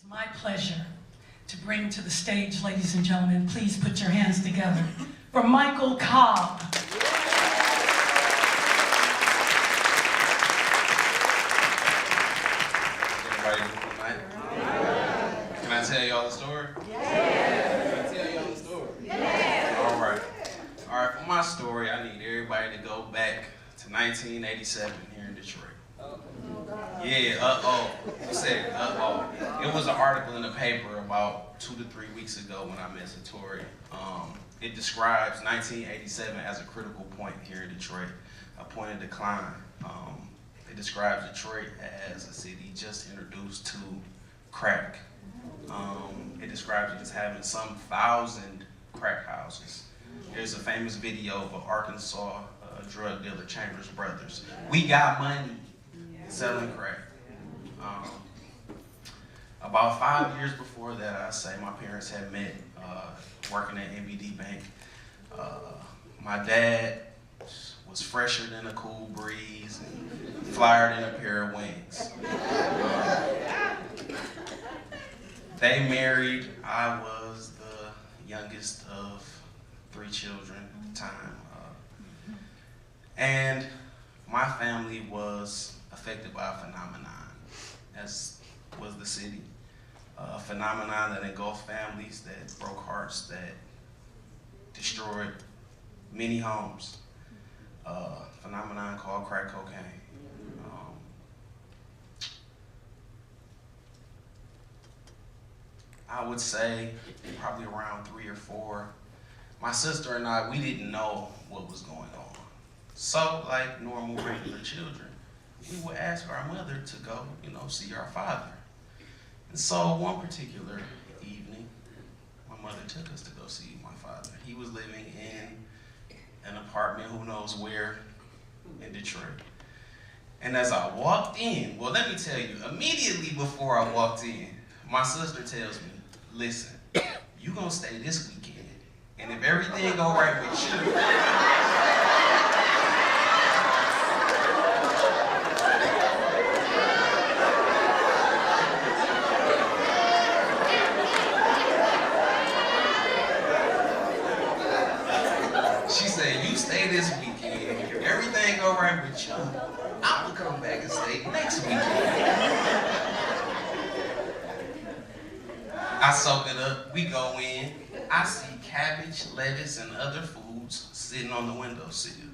My pleasure to bring to the stage, ladies and gentlemen, please put your hands together for Michael Cobb. Everybody doing tonight? Can I tell y'all the story? Yes. Can I tell y'all the story? Yes. All right. All right, for my story, I need everybody to go back to 1987 here in Detroit. Yeah, Who said It was an article in the paper about 2 to 3 weeks ago when I met Satori. It describes 1987 as a critical point here in Detroit, a point of decline. It describes Detroit as a city just introduced to crack. It describes it as having some 1,000 crack houses. There's a famous video of an Arkansas drug dealer, Chambers Brothers. We got money selling crack. About 5 years before that, I say, my parents had met working at NBD Bank. My dad was fresher than a cool breeze and flyer than a pair of wings. They married. I was the youngest of 3 children at the time. And my family was affected by a phenomenon, as was the city. A phenomenon that engulfed families, that broke hearts, that destroyed many homes. A phenomenon called crack cocaine. I would say probably around 3 or 4. My sister and I, we didn't know what was going on. So, like normal, regular children, we would ask our mother to go, see our father. And so one particular evening, my mother took us to go see my father. He was living in an apartment, who knows where, in Detroit. And as I walked in, well, let me tell you, immediately before I walked in, my sister tells me, listen, you gonna stay this weekend, and if everything go right with you, she said, you stay this weekend, if everything go right with you, I'm gonna come back and stay next weekend. I soak it up, we go in, I see cabbage, lettuce, and other foods sitting on the windowsill.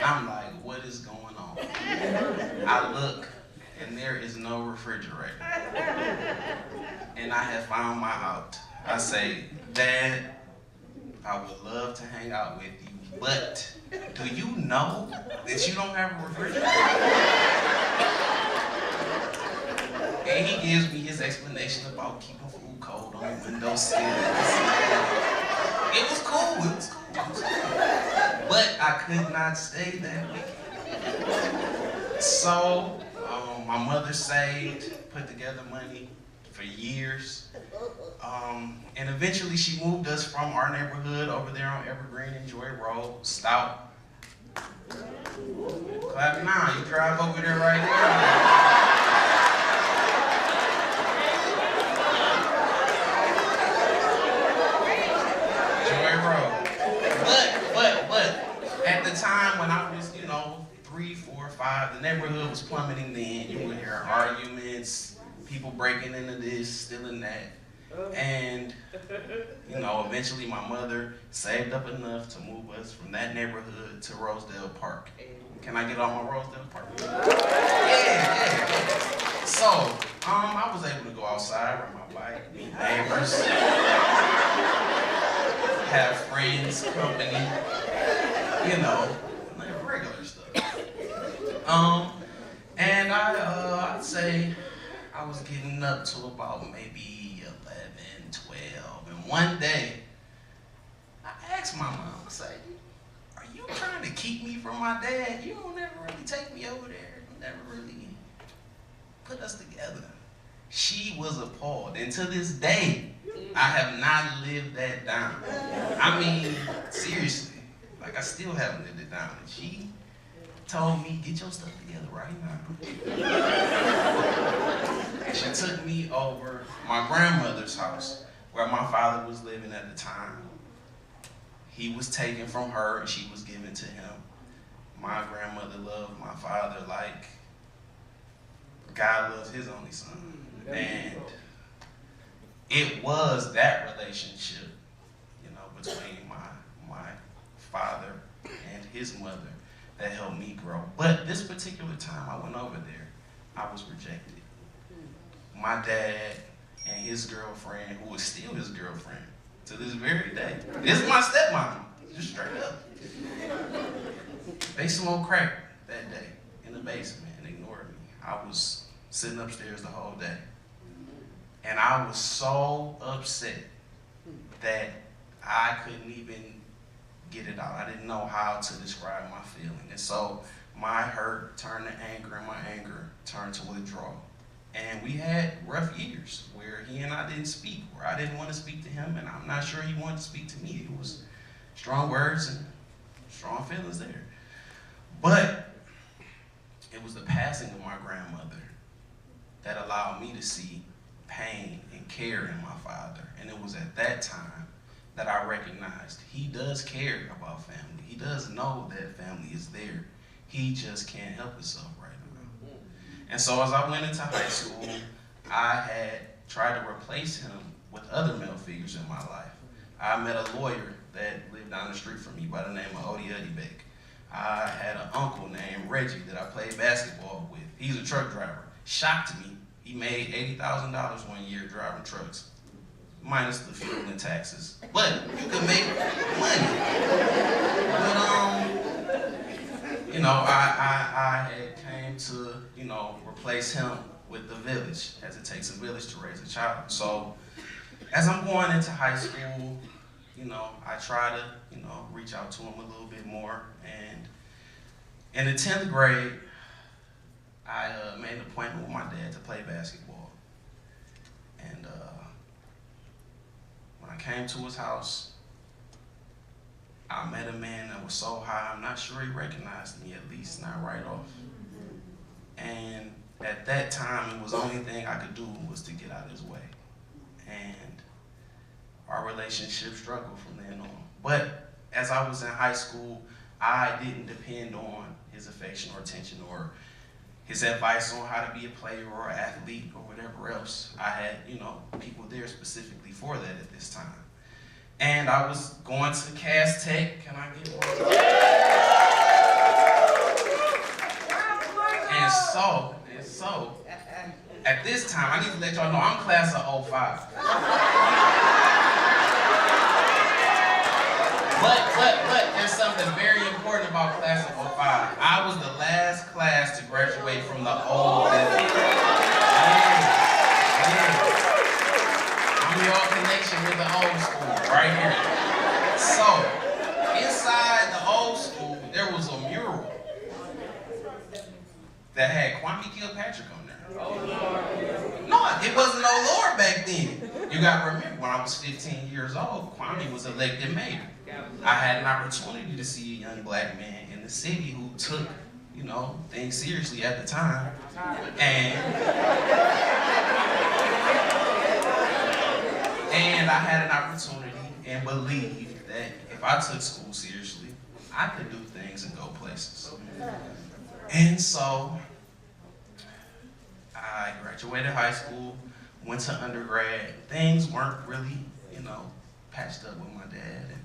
I'm like, what is going on? I look, and there is no refrigerator. And I have found my out. I say, Dad, I would love to hang out with you, but do you know that you don't have a refrigerator? And he gives me his explanation about keeping food cold on the windowsill. It was cool, it was cool. But I could not stay that weekend. So, my mother saved, put together money for years. And eventually she moved us from our neighborhood over there on Evergreen and Joy Road, Stout. Clap now, you drive over there right now. But at the time when I was, 3, 4, 5, the neighborhood was plummeting then. You would hear arguments, people breaking into this, stealing that. And, eventually my mother saved up enough to move us from that neighborhood to Rosedale Park. Can I get on my Rosedale Park? Yeah. So, I was able to go outside, ride my bike, meet neighbors, have friends, company, like regular stuff. And I'd say I was getting up to about maybe 11, 12, and one day, I asked my mom, I say, are you trying to keep me from my dad? You don't ever really take me over there. You never really put us together. She was appalled, and to this day, I have not lived that down. I mean, seriously, like I still haven't lived it down. And she told me, get your stuff together right now. And she took me over my grandmother's house where my father was living at the time. He was taken from her and she was given to him. My grandmother loved my father like God loves his only son. And it was that relationship, between my father and his mother that helped me grow. But this particular time I went over there, I was rejected. My dad and his girlfriend, who is still his girlfriend to this very day. This is my stepmom, just straight up. They smoked crack that day in the basement and ignored me. I was sitting upstairs the whole day. And I was so upset that I couldn't even get it out. I didn't know how to describe my feeling. And so my hurt turned to anger and my anger turned to withdrawal. And we had rough years where he and I didn't speak, where I didn't want to speak to him and I'm not sure he wanted to speak to me. It was strong words and strong feelings there. But it was the passing of my grandmother that allowed me to see pain and care in my father. And it was at that time that I recognized he does care about family. He does know that family is there. He just can't help himself right now. And so as I went into high school, I had tried to replace him with other male figures in my life. I met a lawyer that lived down the street from me by the name of Odie Uddybeck. I had an uncle named Reggie that I played basketball with. He's a truck driver. Shocked me. He made $80,000 one year driving trucks, minus the fuel and taxes. But you can make money. But I had came to replace him with the village, as it takes a village to raise a child. So as I'm going into high school, I try to reach out to him a little bit more. And in the 10th grade, I made an appointment with my dad to play basketball. And when I came to his house, I met a man that was so high, I'm not sure he recognized me, at least not right off. And at that time, it was the only thing I could do was to get out of his way. And our relationship struggled from then on. But as I was in high school, I didn't depend on his affection or attention or his advice on how to be a player or an athlete or whatever else. I had, people there specifically for that at this time. And I was going to Cass Tech. Can I get one? And so, at this time, I need to let y'all know I'm class of 05. But there's something very important about class of 05. I was the last class to graduate from the old building. I'm your connection with the old school, right here. So, inside the old school, there was a mural that had Kwame Kilpatrick on there. No, it wasn't no Lord back then. You gotta remember, when I was 15 years old, Kwame was elected mayor. I had an opportunity to see a young black man in the city who took, things seriously at the time. And I had an opportunity and believed that if I took school seriously, I could do things and go places. And so I graduated high school, went to undergrad. Things weren't really, patched up with my dad. And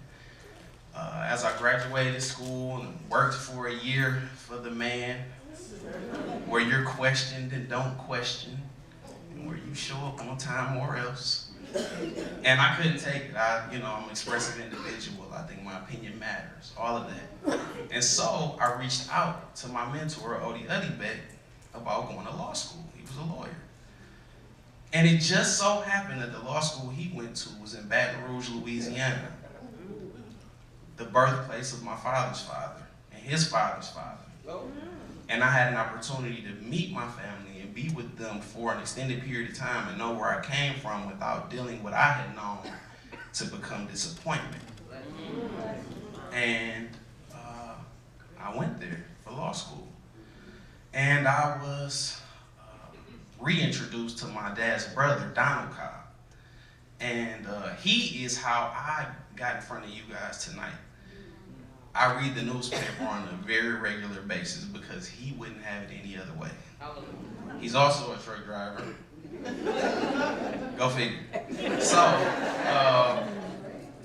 as I graduated school and worked for a year for the man, where you're questioned and don't question, and where you show up on time or else. And I couldn't take it. I'm an expressive individual. I think my opinion matters, all of that. And so I reached out to my mentor, Odie Uddybeck, about going to law school. He was a lawyer. And it just so happened that the law school he went to was in Baton Rouge, Louisiana, the birthplace of my father's father and his father's father. And I had an opportunity to meet my family and be with them for an extended period of time and know where I came from without dealing with what I had known to become disappointment. And I went there for law school. And I was reintroduced to my dad's brother, Donald Cobb. And he is how I got in front of you guys tonight. I read the newspaper on a very regular basis because he wouldn't have it any other way. He's also a truck driver. Go figure. So,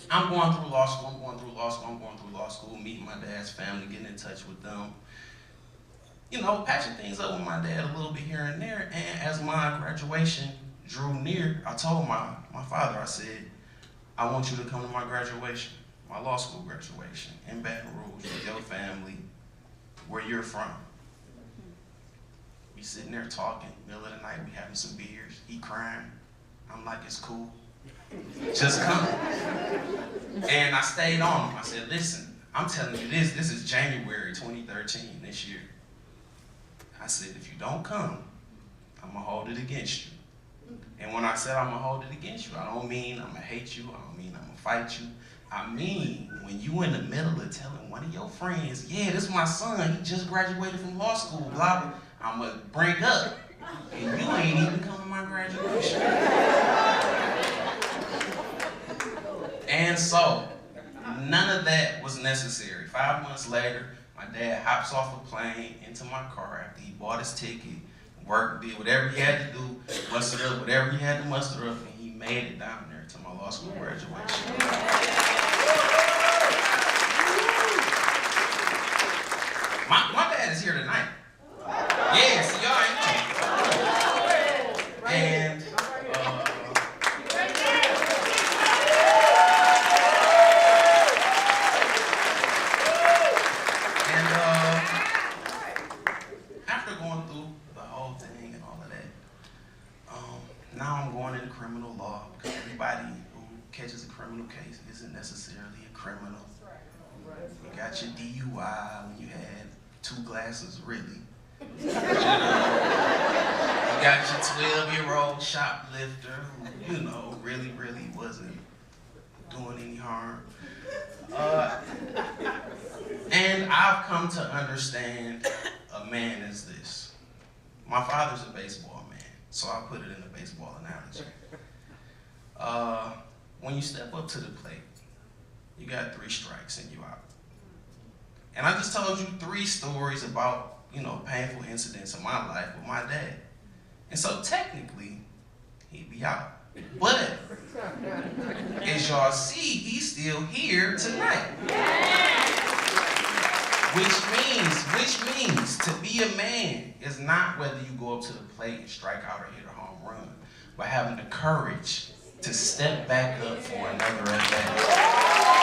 I'm going through law school, meeting my dad's family, getting in touch with them. You know, patching things up with my dad a little bit here and there. And as my graduation drew near, I told my father, I said, I want you to come to my graduation, my law school graduation in Baton Rouge with your family, where you're from. We sitting there talking, middle of the night, we having some beers, he crying. I'm like, it's cool. Just come. And I stayed on him. I said, listen, I'm telling you this is January 2013, this year. I said, if you don't come, I'm gonna hold it against you. And when I said I'm gonna hold it against you, I don't mean I'm gonna hate you, I don't mean I'm gonna fight you. I mean, when you in the middle of telling one of your friends, yeah, this is my son, he just graduated from law school, blah, blah, I'm gonna break up. And you ain't even come to my graduation. And so, none of that was necessary. 5 months later, my dad hops off a plane into my car after he bought his ticket, worked, did whatever he had to do, mustered up whatever he had to muster up, and he made it down there to my law school graduation. My dad is here tonight. Yeah, see, y'all ain't know. And after going through the whole thing and all of that, now I'm going into criminal law because everybody who catches a criminal case isn't necessarily a criminal. You got your DUI when you had 2 glasses, really. You know, you got your 12-year-old shoplifter who, you know, really wasn't doing any harm. And I've come to understand a man is this. My father's a baseball man, so I'll put it in a baseball analogy. When you step up to the plate, you got 3 strikes and you out. And I just told you 3 stories about, you know, painful incidents in my life with my dad. And so technically, he'd be out. But, as y'all see, he's still here tonight. Which means to be a man is not whether you go up to the plate and strike out or hit a home run, but having the courage to step back up for another at bat.